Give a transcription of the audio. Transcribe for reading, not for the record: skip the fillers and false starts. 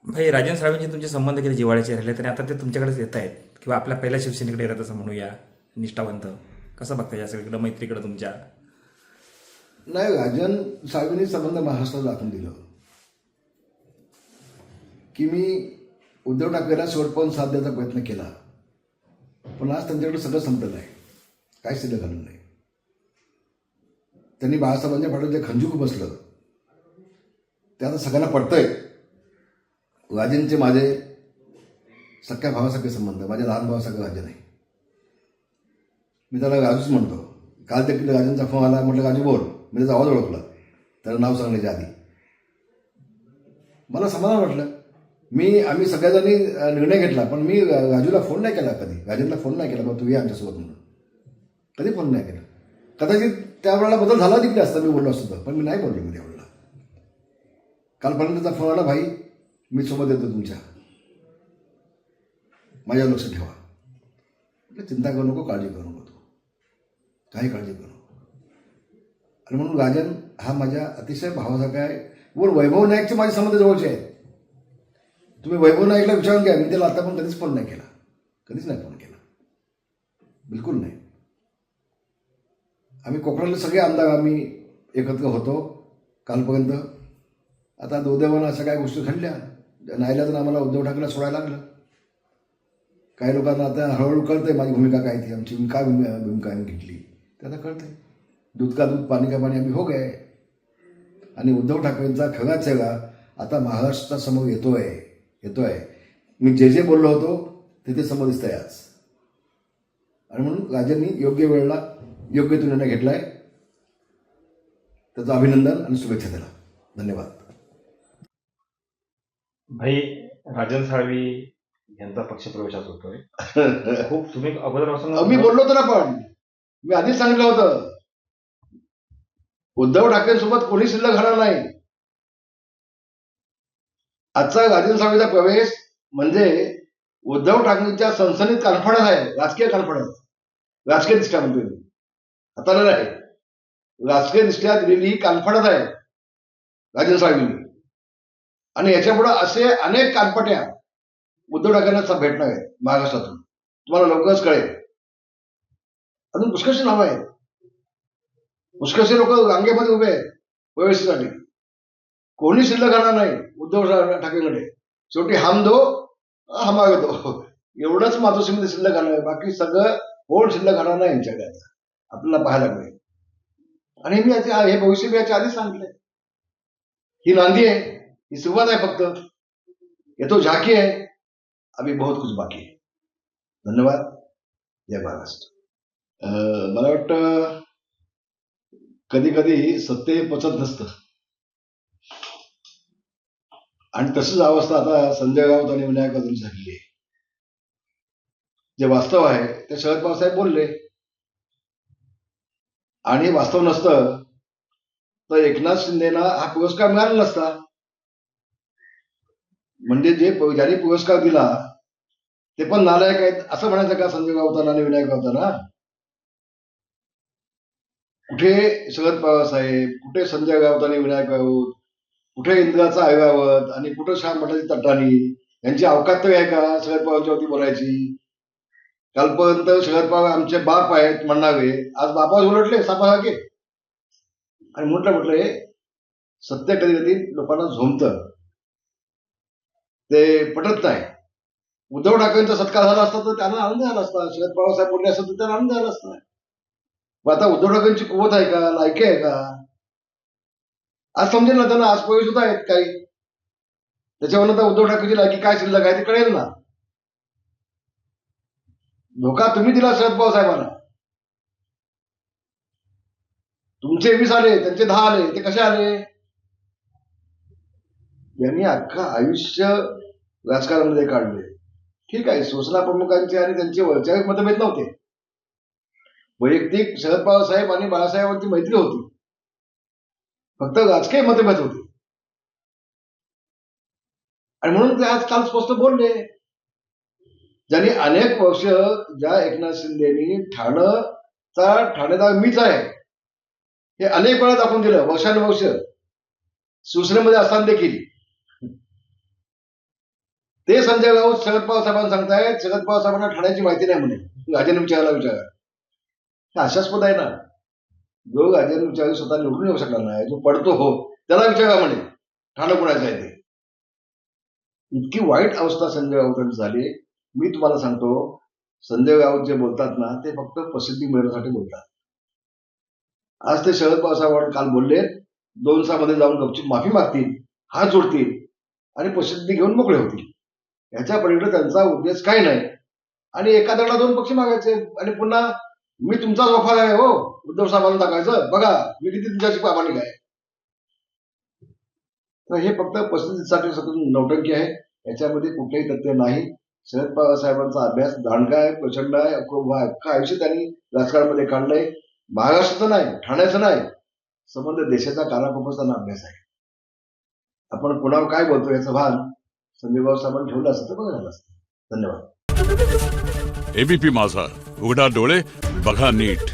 भाई राजन साहेबांचे तुमचे संबंध किती जिव्हाळ्याचे राहिले तरी आता ते तुमच्याकडेच येत आहेत किंवा आपल्या पहिल्या शिवसेनेकडे येतात असं म्हणूया निष्ठावंत. कसं बघता या सगळीकडं मैत्रीकडं तुमच्या? नाही, राजन साहेबांनी संबंध महाराष्ट्रात दाखवून दिलं की मी उद्धव ठाकरेला शेवटपर्यंत साथ द्यायचा प्रयत्न केला, पण आज त्यांच्याकडे सगळं संपलेलं आहे, काय शिल्लक घालून नाही. त्यांनी बाळासाहेबांच्या पाठीवर जे खंजूक बसलं ते आता सगळ्यांना पडतंय. राजनचे माझे सख्या भावासारखे संबंध, माझ्या लहान भावासारखं राजन आहे. मी त्याला राजूच म्हणतो. काल देखील राजनचा फोन आला, म्हटलं राजू बोल. मी त्याचा आवाज ओळखला, त्याला नाव सांगण्याच्या आधी. मला समाधान वाटलं. आम्ही सगळ्याजणी निर्णय घेतला, पण मी राजूला फोन नाही केला कधी, राजनला फोन नाही केला मग तू ये आमच्यासोबत म्हणून. कधी फोन नाही केला. कदाचित त्यावेळेला बदल झाला तिकडे असता, मी बोललो असतो, पण मी नाही बोललो मी त्यावेळेला. कालपर्यंतचा फोन आला, भाई मी सोबत येतो तुमच्या, माझ्या लक्ष ठेवा. म्हटलं चिंता करू नको, काळजी करू नको, तू काही काळजी करू नको. आणि म्हणून राजन हा माझ्या अतिशय भावासारखा आहे. वर वैभव नाईकचे माझे संबंध जवळचे आहेत. तुम्ही वैभव नाईकला विचारून घ्या, मी त्याला आता पण कधीच फोन नाही केला, कधीच नाही फोन केला, बिलकुल नाही. आम्ही कोकणातले सगळे आमदार आम्ही एकत्र होतो कालपर्यंत. आता दुर्दैवानं अशा काही गोष्टी घडल्या, नाईलाजानं आम्हाला उद्धव ठाकरेला सोडायला लागलं. काही लोकांना आता हळूहळू कळतंय माझी भूमिका काय ती, आमची काय भूमिका आम्ही घेतली ते आता कळतंय. दूध का दूध पाणी का पाणी आम्ही हो गए. आणि उद्धव ठाकरेंचा खरा चेहरा आता महाराष्ट्रासमोर येतोय. मी जे बोललो होतो ते समोर दिसतंय आज. आणि म्हणून राजांनी योग्य वेळेला योग्य तो निर्णय घेतलाय. त्याचं अभिनंदन आणि शुभेच्छा त्याला. धन्यवाद. भाई राजन साळवी यांचा पक्षप्रवेश आज होतोय. खूप तुम्ही अगोदरपासून मी बोललो होतो ना, पण मी आधीच सांगितलं होतं उद्धव ठाकरेंसोबत कोणी शिल्लक घालणार नाही. आजचा राजन साळवीचा प्रवेश म्हणजे उद्धव ठाकरेंच्या सनसनीत कॉन्फिडन्स आहे, राजकीय कॉन्फिडन्स, राजकीय दृष्ट्या म्हणतोय मी, आता नाही, राजकीय दृष्ट्या दिलेली ही कॉन्फिडन्स आहे राजन साळवींनी. आणि याच्यापुढे असे अनेक कानपट्या उद्धव ठाकरेंना भेटणार आहेत महाराष्ट्रातून, तुम्हाला लवकरच कळेल. अजून पुष्कळशी नावं आहेत, पुष्कळशी लोक रांगेमध्ये उभे आहेत प्रवेशासाठी. कोणी शिल्लक घालणार नाही उद्धव ठाकरेंकडे. शेवटी हम दो हमारे दो एवढंच मातोश्रीमध्ये शिल्लक घालणार आहे, बाकी सगळं कोण शिल्लक घालणार नाही यांच्याकडे. आपल्याला पाहायला मिळेल. आणि मी हे भविष्य मी याच्या आधीच सांगितलंय. ही नांदी आहे, ही सुरुवात आहे फक्त, ये तो झाकी है, अभी बहुत कुछ बाकी है. धन्यवाद. जय महाराष्ट्र. मला वाटतं कधी कधी सत्य पचत नसतं, आणि तसंच अवस्था आता संजय राऊत आणि विनायक राऊतांची झालेली आहे. जे वास्तव आहे ते शरद पवार साहेब बोलले, आणि वास्तव नसतं तर एकनाथ शिंदेना हा पुरस्कार मिळाला नसता. म्हणजे ज्यांनी पुरस्कार दिला ते पण नालायक आहेत असं म्हणायचं का संजय राऊतांना आणि विनायक राऊतांना? कुठे शरद पवार साहेब, कुठे संजय राऊत आणि विनायक राऊत, कुठे इंदिराचा ऐरावत आणि कुठे श्याम भटाची तटाणी, यांची अवकात तरी आहे का शरद पवारच्यावरती बोलायची? कालपर्यंत शरद पवार आमचे बाप आहेत म्हणणारे आज बापावर उलटले सापासारखे. आणि म्हटलं सत्य कधी कधी लोकांना झोंबतं, ते पटत नाही. उद्धव ठाकरेंचा सत्कार झाला असता तर त्यांना आनंद झाला असता, शरद पवार साहेब बोलले असतात तर त्यांना आनंद झाला असता. मग आता उद्धव ठाकरेंची कुवत आहे का, लायकी आहे का आज समजेल ना त्यांना. आज पोहे सुद्धा आहेत काही, त्याच्यावर आता उद्धव ठाकरेची लायकी काय शिल्लक आहे ते कळेल ना. धोका तुम्ही दिला शरद पवार साहेबांना. तुमचे 20 आले, त्यांचे 10 आले, ते कसे आले? यांनी अख्खा आयुष्य राजकारणामध्ये काढले. ठीक आहे, शिवसेना प्रमुखांचे आणि त्यांचे वैचारिक मतभेद नव्हते, वैयक्तिक शरद पवार साहेब आणि बाळासाहेबांची मैत्री होती, फक्त राजकीय मतभेद होते. आणि म्हणून ते आज काल स्पष्ट बोलले. ज्यांनी अनेक वर्ष, ज्या एकनाथ शिंदेनी ठाणेदार मीच आहे हे अनेक वेळा दाखवून दिलं, वर्षानुवर्ष शिवसेनेमध्ये असताना देखील. ते संजय राऊत शरद पवार साहेबांना सांगतायत शरद पवार साहेबांना ठाण्याची माहिती नाही म्हणे, राजेंद्र विचारायला विचारा. हे आशास्पद आहे ना. जो राजेंद्र विचारी स्वतः निवडून येऊ शकला नाही, जो पडतो हो त्याला विचारा म्हणे ठाणं कुणाचं आहे ते. इतकी वाईट अवस्था संजय राऊतांची झाली. मी तुम्हाला सांगतो, संजय राऊत जे बोलतात ना ते फक्त प्रसिद्धी मिळवण्यासाठी बोलतात. आज ते शरद पवार साहेबांना काल बोलले, 2 दिवसामध्ये जाऊन गपचूप माफी मागतील, हात जोडतील आणि प्रसिद्धी घेऊन मोकळे होतील. याच्या पलीकडे त्यांचा उद्देश काही नाही. आणि एका दगडा 2 पक्षी मागायचे आणि पुन्हा मी तुमचाच वफादार आहे हो उद्धव साहेबांना टाकायचं, बघा मी किती तुमच्याशी प्रामाणिक आहे. तर हे फक्त प्रसिद्धीसाठी सतत नौटंकी आहे. याच्यामध्ये कुठलेही तथ्य नाही. शरद पवार साहेबांचा अभ्यास दांडगा आहे, प्रचंड आहे, अख्खं आयुष्य त्यांनी राजकारणामध्ये काढलंय. महाराष्ट्राचं नाही, ठाण्याचं नाही, संबंध देशाचा कानाकोपरचा त्यांना अभ्यास आहे. आपण कोणावर काय बोलतो याचं भान संजय भाऊ साहेबांनी ठेवलं असतं तर बरं झालं असतं. धन्यवाद. एबीपी माझा, उघडा डोळे बघा नीट.